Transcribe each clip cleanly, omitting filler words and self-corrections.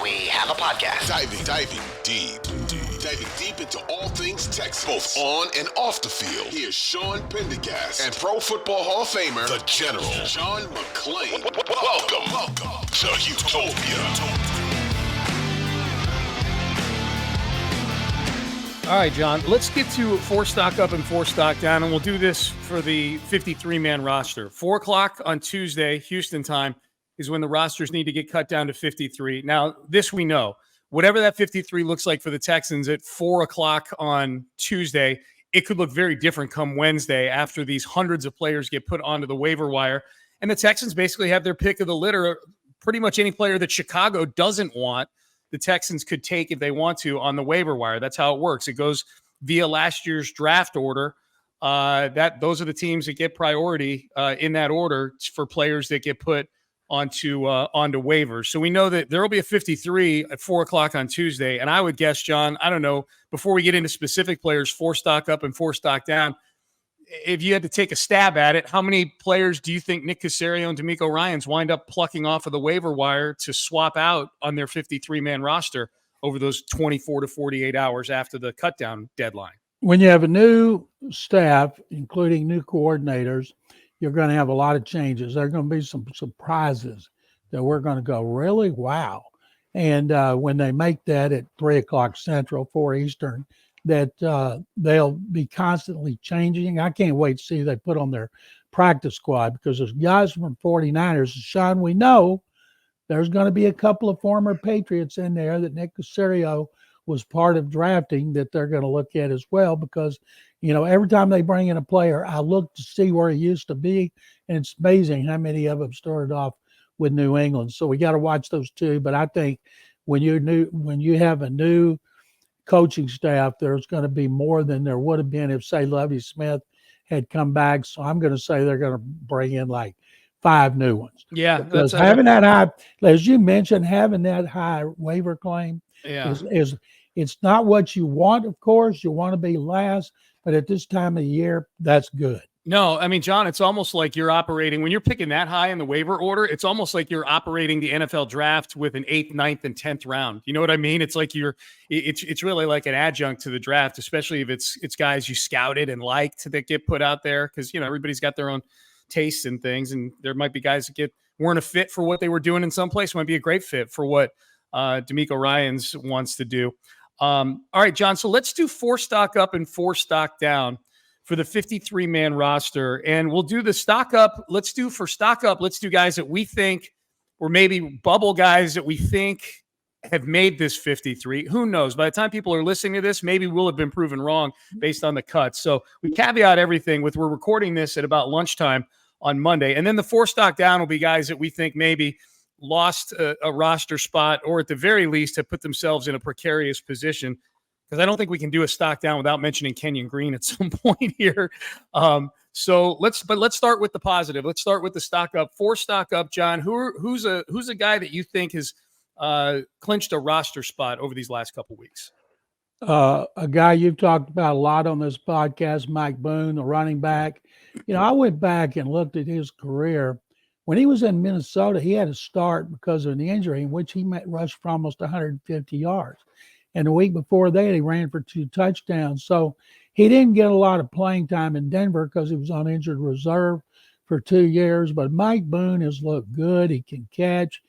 we have a podcast. Diving deep into all things Texans, both on and off the field. Here's Sean Pendergast and Pro Football Hall of Famer, the General, John McClain. Welcome to Houtopia. All right, John, let's get to 4 stock up and 4 stock down, and we'll do this for the 53-man roster. 4 o'clock on Tuesday, Houston time, is when the rosters need to get cut down to 53. Now, this we know. Whatever that 53 looks like for the Texans at 4 o'clock on Tuesday, it could look very different come Wednesday after these hundreds of players get put onto the waiver wire. And the Texans basically have their pick of the litter. Pretty much any player that Chicago doesn't want, the Texans could take if they want to on the waiver wire. That's how it works. It goes via last year's draft order. Those are the teams that get priority in that order for players that get put onto waivers. So we know that there will be a 53 at 4 o'clock on Tuesday. And I would guess, John, I don't know, before we get into specific players, 4 stock up and 4 stock down, if you had to take a stab at it, how many players do you think Nick Caserio and DeMeco Ryans wind up plucking off of the waiver wire to swap out on their 53-man roster over those 24 to 48 hours after the cutdown deadline? When you have a new staff, including new coordinators, you're going to have a lot of changes. There are going to be some surprises that we're going to go, really? Wow. And when they make that at 3 o'clock Central, 4 Eastern, that they'll be constantly changing. I can't wait to see who they put on their practice squad, because there's guys from 49ers. Sean, we know there's going to be a couple of former Patriots in there that Nick Caserio was part of drafting that they're going to look at as well, because, you know, every time they bring in a player, I look to see where he used to be, and it's amazing how many of them started off with New England. So we got to watch those two. But I think when you have a new coaching staff, there's going to be more than there would have been if, say, Lovie Smith had come back. So I'm going to say they're going to bring in like 5 new ones. Yeah, because having that high, as you mentioned, having that high waiver claim is it's not what you want. Of course, you want to be last, but at this time of the year, that's good. No, I mean, John, it's almost like you're operating, when you're picking that high in the waiver order, it's almost like you're operating the NFL draft with an 8th, 9th, and 10th round. You know what I mean? It's like it's really like an adjunct to the draft, especially if it's guys you scouted and liked that get put out there, because, you know, everybody's got their own tastes and things, and there might be guys that weren't a fit for what they were doing in some place, might be a great fit for what DeMeco Ryans wants to do. All right, John, so let's do 4 stock up and 4 stock down for the 53-man roster. And we'll do the stock up. Let's do guys that we think, or maybe bubble guys that we think have made this 53. Who knows? By the time people are listening to this, maybe we'll have been proven wrong based on the cuts. So we caveat everything with, we're recording this at about lunchtime on Monday. And then the 4 stock down will be guys that we think maybe lost a roster spot, or at the very least have put themselves in a precarious position, because I don't think we can do a stock down without mentioning Kenyon Green at some point here. So let's start with the positive. Let's start with the stock up. 4 stock up, John. Who's a guy that you think has clinched a roster spot over these last couple weeks? A guy you've talked about a lot on this podcast, Mike Boone, the running back. You know, I went back and looked at his career. When he was in Minnesota, he had to start because of an injury in which he rushed for almost 150 yards. And the week before that, he ran for 2 touchdowns. So he didn't get a lot of playing time in Denver because he was on injured reserve for 2 years. But Mike Boone has looked good. He can catch.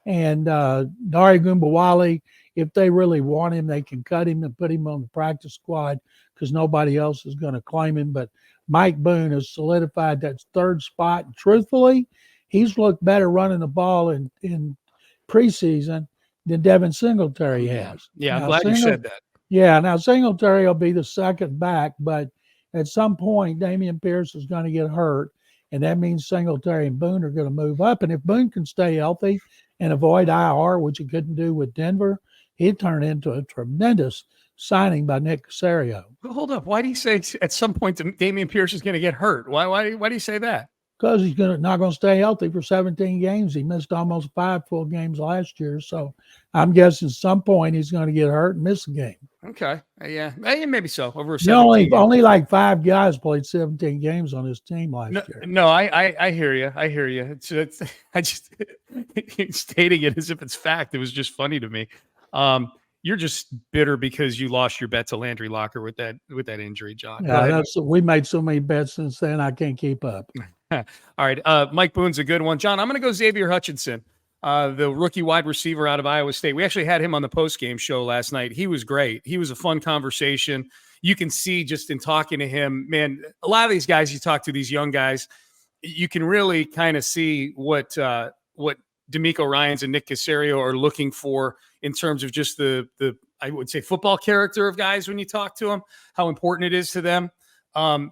And Dare Gumbawale, if they really want him, they can cut him and put him on the practice squad because nobody else is going to claim him. But Mike Boone has solidified that 3rd spot. And truthfully, he's looked better running the ball in preseason than Devin Singletary has. Yeah, I'm glad you said that. Yeah, now Singletary will be the second back, but at some point, Dameon Pierce is going to get hurt, and that means Singletary and Boone are going to move up. And if Boone can stay healthy and avoid IR, which he couldn't do with Denver, he'd turn into a tremendous signing by Nick Caserio. Hold up. Why do you say at some point Dameon Pierce is going to get hurt? Why do you say that? because he's not going to stay healthy for 17 games. He missed almost 5 full games last year. So I'm guessing at some point he's going to get hurt and miss a game. Okay. Yeah. Maybe so. Over 17 only like 5 guys played 17 games on his team last year. No, I hear you. I hear you. It's I just stating it as if it's fact. It was just funny to me. You're just bitter because you lost your bet to Landry Locker with that injury, John. Yeah, we made so many bets since then. I can't keep up. All right. Mike Boone's a good one. John, I'm going to go Xavier Hutchinson, the rookie wide receiver out of Iowa State. We actually had him on the post-game show last night. He was great. He was a fun conversation. You can see just in talking to him, man, a lot of these guys you talk to, these young guys, you can really kind of see what D'Amico Ryans and Nick Caserio are looking for in terms of just the I would say football character of guys when you talk to them, how important it is to them.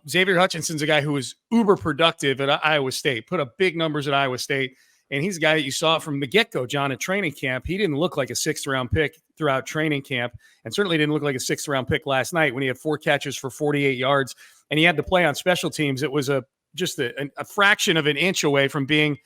Xavier Hutchinson's a guy who was uber productive at Iowa State, put up big numbers at Iowa State. And he's a guy that you saw from the get-go, John, at training camp. He didn't look like a 6th-round pick throughout training camp, and certainly didn't look like a 6th-round pick last night when he had 4 catches for 48 yards, and he had to play on special teams. It was just a fraction of an inch away from being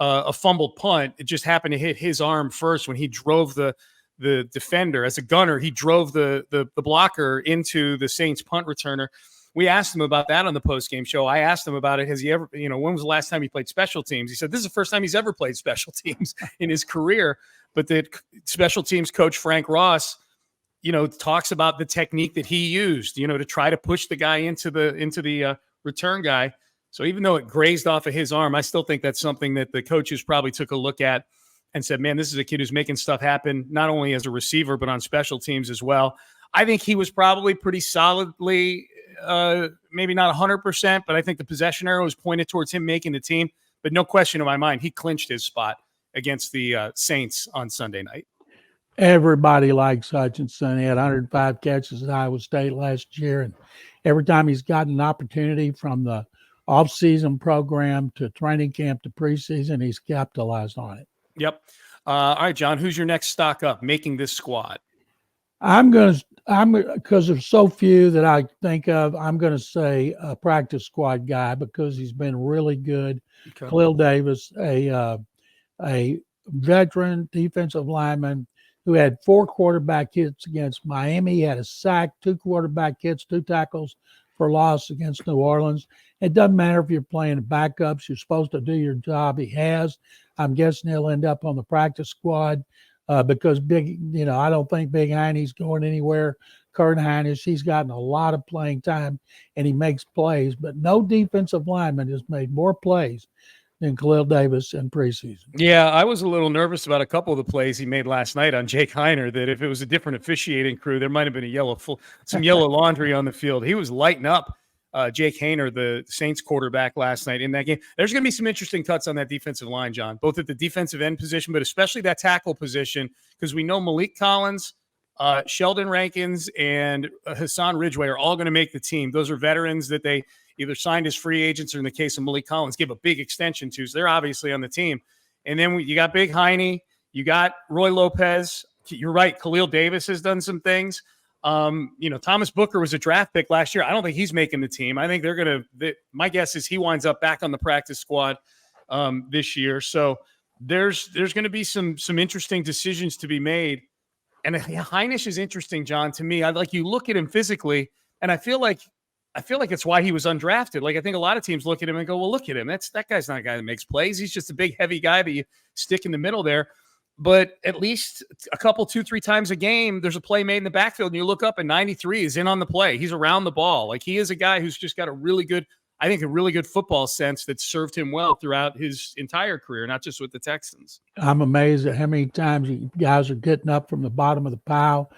a fumbled punt. It just happened to hit his arm first when he drove the defender. As a gunner, he drove the blocker into the Saints punt returner. We asked him about that on the post-game show. I asked him about it. Has he ever, when was the last time he played special teams? He said, this is the first time he's ever played special teams in his career. But the special teams coach, Frank Ross, talks about the technique that he used, to try to push the guy into the return guy. So even though it grazed off of his arm, I still think that's something that the coaches probably took a look at and said, man, this is a kid who's making stuff happen, not only as a receiver, but on special teams as well. I think he was probably pretty solidly, maybe not 100%, but I think the possession arrow was pointed towards him making the team. But no question in my mind, he clinched his spot against the Saints on Sunday night. Everybody likes Hutchinson. He had 105 catches at Iowa State last year. And every time he's gotten an opportunity from the off-season program to training camp to preseason, he's capitalized on it. Yep. All right, John, who's your next stock up making this squad? Because there's so few that I think of, I'm going to say a practice squad guy because he's been really good. Okay. Khalil Davis, a veteran defensive lineman who had 4 quarterback hits against Miami. He had a sack, 2 quarterback hits, 2 tackles for loss against New Orleans. It doesn't matter if you're playing backups. You're supposed to do your job. He has. I'm guessing he'll end up on the practice squad because I don't think Big Heine's going anywhere. Kurt Hinish, he's gotten a lot of playing time and he makes plays, but no defensive lineman has made more plays than Khalil Davis in preseason. Yeah, I was a little nervous about a couple of the plays he made last night on Jake Heiner, that if it was a different officiating crew, there might have been some yellow laundry on the field. He was lighting up Jake Haener, the Saints quarterback, last night in that game. There's going to be some interesting cuts on that defensive line, John, both at the defensive end position, but especially that tackle position, because we know Malik Collins, Sheldon Rankins, and Hassan Ridgeway are all going to make the team. Those are veterans that they either signed as free agents or, in the case of Malik Collins, give a big extension to. So they're obviously on the team. And then you got Big Heine, you got Roy Lopez. You're right, Khalil Davis has done some things. Thomas Booker was a draft pick last year. I don't think he's making the team. I think my guess is he winds up back on the practice squad this year. So there's going to be some interesting decisions to be made. And Heinisch is interesting, John, to me. You look at him physically, and I feel like it's why he was undrafted. Like, I think a lot of teams look at him and go, well, look at him. That guy's not a guy that makes plays. He's just a big, heavy guy that you stick in the middle there. But at least a couple, 2-3 times a game, there's a play made in the backfield, and you look up and 93 is in on the play. He's around the ball. Like, he is a guy who's just got a really good football sense that served him well throughout his entire career, not just with the Texans. I'm amazed at how many times you guys are getting up from the bottom of the pile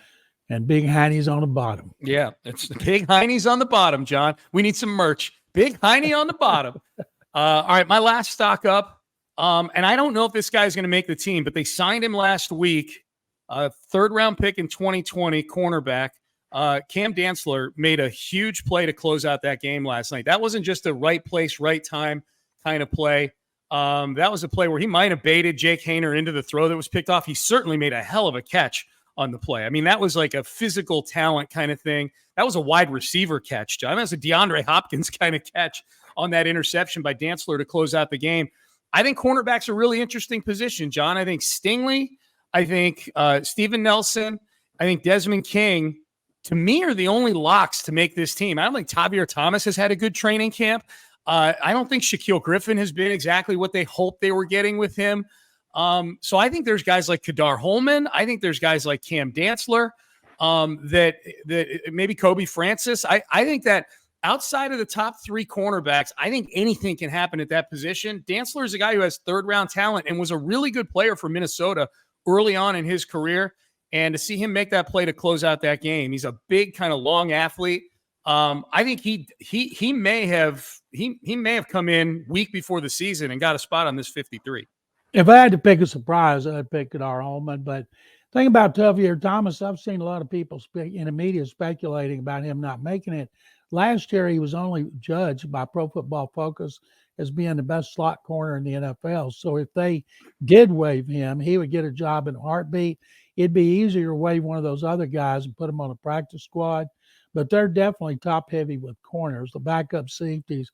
and Big Heine's on the bottom. Yeah, it's Big Heine's on the bottom, John. We need some merch. Big Heine on the bottom. All right, my last stock up. And I don't know if this guy's going to make the team, but they signed him last week, 3rd-round pick in 2020, cornerback. Cam Dantzler made a huge play to close out that game last night. That wasn't just a right place, right time kind of play. That was a play where he might have baited Jake Haener into the throw that was picked off. He certainly made a hell of a catch on the play. I mean, that was like a physical talent kind of thing. That was a wide receiver catch, John. That was a DeAndre Hopkins kind of catch on that interception by Dantzler to close out the game. I think cornerback's a really interesting position, John. I think Stingley, I think Steven Nelson, I think Desmond King, to me, are the only locks to make this team. I don't think Xavier Thomas has had a good training camp. I don't think Shaquille Griffin has been exactly what they hoped they were getting with him. So I think there's guys like Kadar Holman. I think there's guys like Cam Dantzler, that maybe Kobe Francis. I think that outside of the top three cornerbacks, I think anything can happen at that position. Dantzler is a guy who has third-round talent and was a really good player for Minnesota early on in his career. And to see him make that play to close out that game, he's a big kind of long athlete. I think he may have come in week before the season and got a spot on this 53. If I had to pick a surprise, I'd pick Kadar Holman. But thing about Xavier Thomas, I've seen a lot of people in the media speculating about him not making it. Last year, he was only judged by Pro Football Focus as being the best slot corner in the NFL. So if they did waive him, he would get a job in a heartbeat. It'd be easier to waive one of those other guys and put him on a practice squad. But they're definitely top heavy with corners. The backup safeties,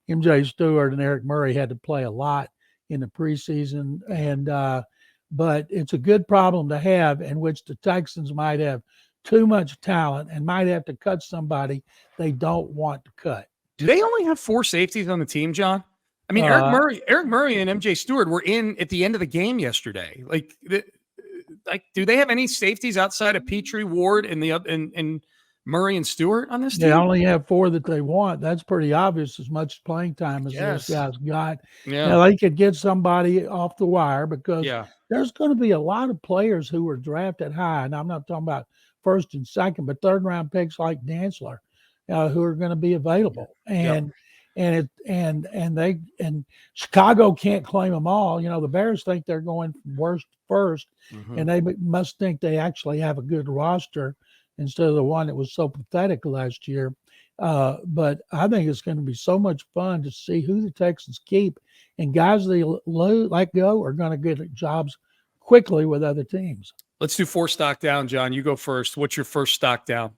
MJ Stewart and Eric Murray, had to play a lot in the preseason. But it's a good problem to have, in which the Texans might have too much talent and might have to cut somebody they don't want to cut. Do they only have 4 safeties on the team, John? I mean, Eric Murray and MJ Stewart were in at the end of the game yesterday. Like, do they have any safeties outside of Petrie, Ward, and Murray and Stewart on this team? They only have 4 that they want. That's pretty obvious, as much playing time as those guys got. Yeah. Now, they could get somebody off the wire, because there's going to be a lot of players who were drafted high, and I'm not talking about first and second, but third-round picks like Dantzler, who are going to be available. And Chicago can't claim them all. The Bears think they're going from worst to first, and they must think they actually have a good roster instead of the one that was so pathetic last year. But I think it's going to be so much fun to see who the Texans keep, and guys they let go are going to get jobs quickly with other teams. Let's do 4 stock down, John. You go first. What's your first stock down?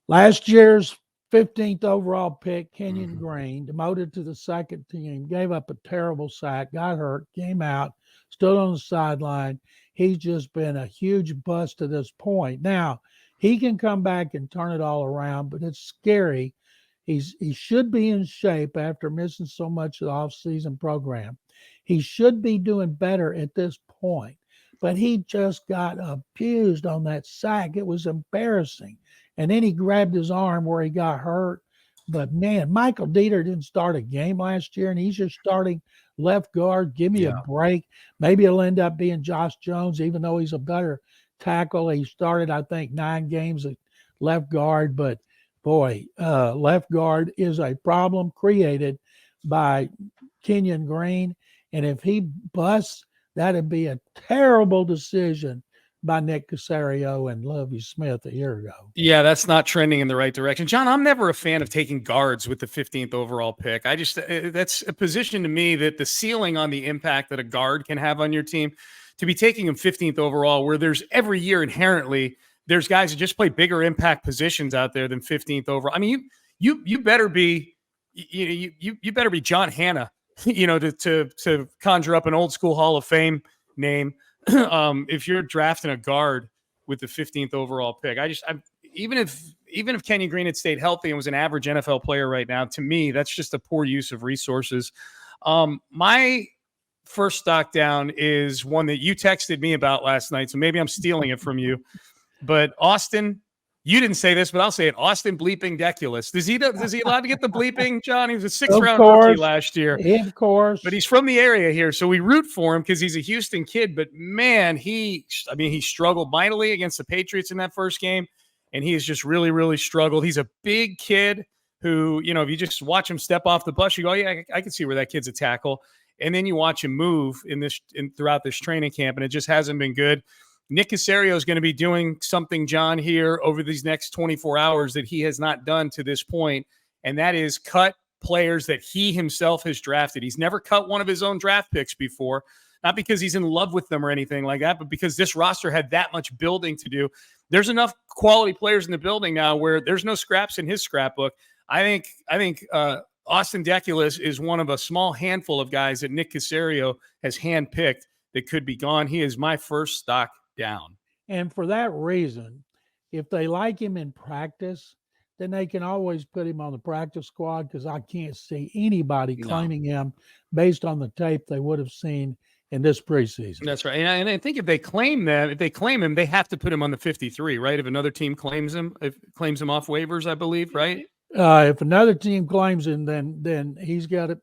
Last year's 15th overall pick, Kenyon Green, demoted to the second team, gave up a terrible sack, got hurt, came out, stood on the sideline. He's just been a huge bust to this point. Now, he can come back and turn it all around, but it's scary. He should be in shape after missing so much of the offseason program. He should be doing better at this point, but he just got abused on that sack. It was embarrassing. And then he grabbed his arm where he got hurt. But, man, Michael Dieter didn't start a game last year, and he's just starting left guard. Give me a break. Maybe it'll end up being Josh Jones, even though he's a better tackle. He started, I think, 9 games at left guard. But, boy, left guard is a problem created by Kenyon Green. And if he busts, that'd be a terrible decision by Nick Caserio and Lovie Smith a year ago. Yeah, that's not trending in the right direction. John, I'm never a fan of taking guards with the 15th overall pick. That's a position to me that the ceiling on the impact that a guard can have on your team, to be taking him 15th overall, where there's every year inherently, there's guys who just play bigger impact positions out there than 15th overall. I mean, you better be, you better be John Hanna, to conjure up an old school Hall of Fame name. If you're drafting a guard with the 15th overall pick, even if Kenyon Green had stayed healthy and was an average NFL player right now, to me, that's just a poor use of resources. My first stock down is one that you texted me about last night, so maybe I'm stealing it from you. But Austin, you didn't say this, but I'll say it. Austin bleeping Deculus. Is he allowed to get the bleeping, John? He was a 6th-round rookie last year. Of course. But he's from the area here, so we root for him because he's a Houston kid. But, man, he struggled mightily against the Patriots in that first game, and he has just really, really struggled. He's a big kid who, if you just watch him step off the bus, you go, yeah, I can see where that kid's a tackle. And then you watch him move throughout this training camp, and it just hasn't been good. Nick Caserio is going to be doing something, John, here over these next 24 hours that he has not done to this point, and that is cut players that he himself has drafted. He's never cut one of his own draft picks before, not because he's in love with them or anything like that, but because this roster had that much building to do. There's enough quality players in the building now where there's no scraps in his scrapbook. I think Austin Deculus is one of a small handful of guys that Nick Caserio has handpicked that could be gone. He is my first stock down. And for that reason, if they like him in practice, then they can always put him on the practice squad, because I can't see anybody claiming him based on the tape they would have seen in this preseason. That's right. And I think if they claim him, they have to put him on the 53, right? If another team claims him off waivers, I believe, right? If another team claims him, then he's got it.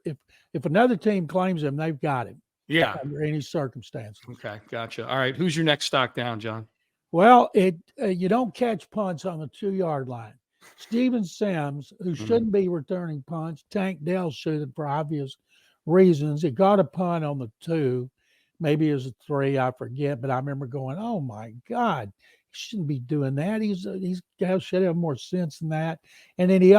If another team claims him, they've got him. Yeah. Under any circumstances. Okay, gotcha. All right, who's your next stock down, John? Well, you don't catch punts on the 2-yard line. Steven Sims, who shouldn't be returning punts, Tank Dell suited for obvious reasons. He got a punt on the 2, maybe it was a 3, I forget, but I remember going, "Oh my God, he shouldn't be doing that. These guys should have more sense than that." And then he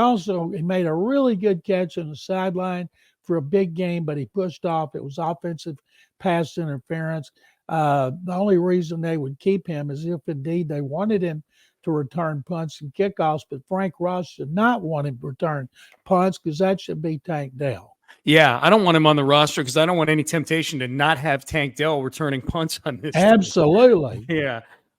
made a really good catch on the sideline for a big game, but he pushed off. It was offensive pass interference. The only reason they would keep him is if indeed they wanted him to return punts and kickoffs, but Frank Ross should not want him to return punts, because that should be Tank Dell. Yeah, I don't want him on the roster because I don't want any temptation to not have Tank Dell returning punts on this. Absolutely. Team.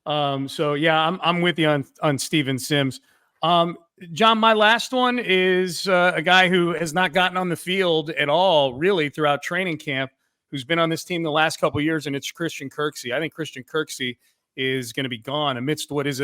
Yeah. So yeah, I'm with you on Steven Sims. John, my last one is a guy who has not gotten on the field at all, really, throughout training camp, who's been on this team the last couple of years, and it's Christian Kirksey. I think Christian Kirksey is going to be gone amidst what is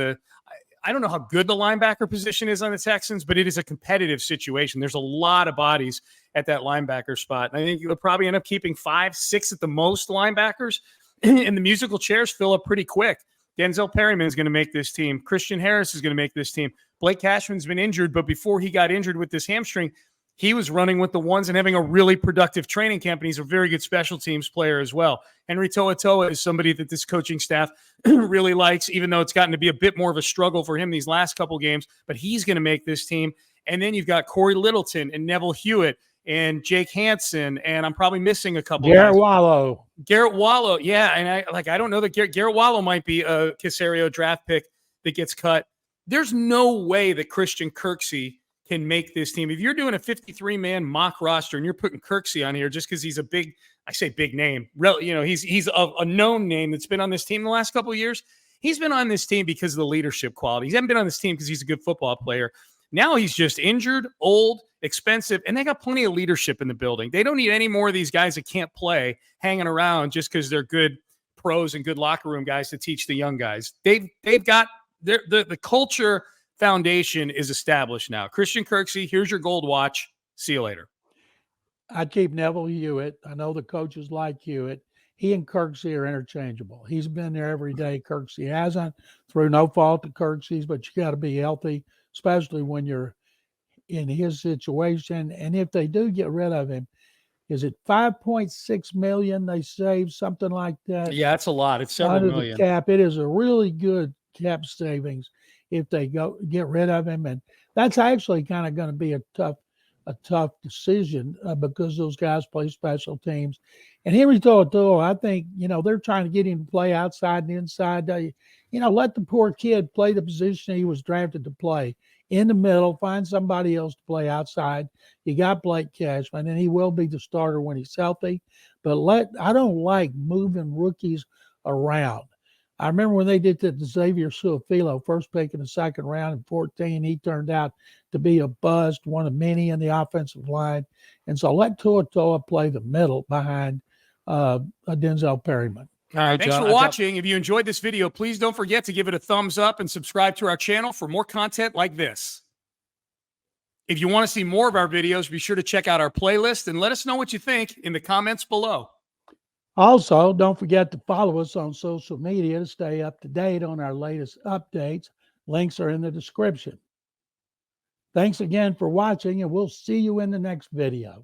I don't know how good the linebacker position is on the Texans, but it is a competitive situation. There's a lot of bodies at that linebacker spot. And I think you'll probably end up keeping 5, 6 at the most linebackers, and the musical chairs fill up pretty quick. Denzel Perryman is going to make this team. Christian Harris is going to make this team. Blake Cashman's been injured, but before he got injured with this hamstring, he was running with the ones and having a really productive training camp, and he's a very good special teams player as well. Henry To'oTo'o is somebody that this coaching staff really likes, even though it's gotten to be a bit more of a struggle for him these last couple games, but he's going to make this team. And then you've got Corey Littleton and Neville Hewitt and Jake Hansen, and I'm probably missing a couple. Garrett Wallow. Yeah, and I don't know that Garrett Wallow might be a Caserio draft pick that gets cut. There's no way that Christian Kirksey can make this team. If you're doing a 53-man mock roster and you're putting Kirksey on here just because he's a big name, he's a known name that's been on this team the last couple of years. He's been on this team because of the leadership quality. He hasn't been on this team because he's a good football player. Now he's just injured, old, expensive, and they got plenty of leadership in the building. They don't need any more of these guys that can't play hanging around just because they're good pros and good locker room guys to teach the young guys. They've got the culture foundation is established now. Christian Kirksey, here's your gold watch. See you later. I'd keep Neville Hewitt. I know the coaches like Hewitt. He and Kirksey are interchangeable. He's been there every day. Kirksey hasn't, through no fault of Kirksey's, but you got to be healthy, especially when you're in his situation. And if they do get rid of him, is it $5.6 million they save, something like that? Yeah, it's a lot. It's several million. The cap. It is a really good cap savings if they get rid of him. And that's actually kind of going to be a tough decision because those guys play special teams. And Henry To'oTo'o, I think, they're trying to get him to play outside and inside. Let the poor kid play the position he was drafted to play, in the middle, find somebody else to play outside. You got Blake Cashman, and he will be the starter when he's healthy. But I don't like moving rookies around. I remember when they did that to Xavier Suafilo, first pick in the second round in 2014. He turned out to be a bust, one of many in the offensive line. And so let To'oTo'o play the middle behind Denzel Perryman. All right, thanks for watching. If you enjoyed this video, please don't forget to give it a thumbs up and subscribe to our channel for more content like this. If you want to see more of our videos, be sure to check out our playlist and let us know what you think in the comments below. Also, don't forget to follow us on social media to stay up to date on our latest updates. Links are in the description. Thanks again for watching, and we'll see you in the next video.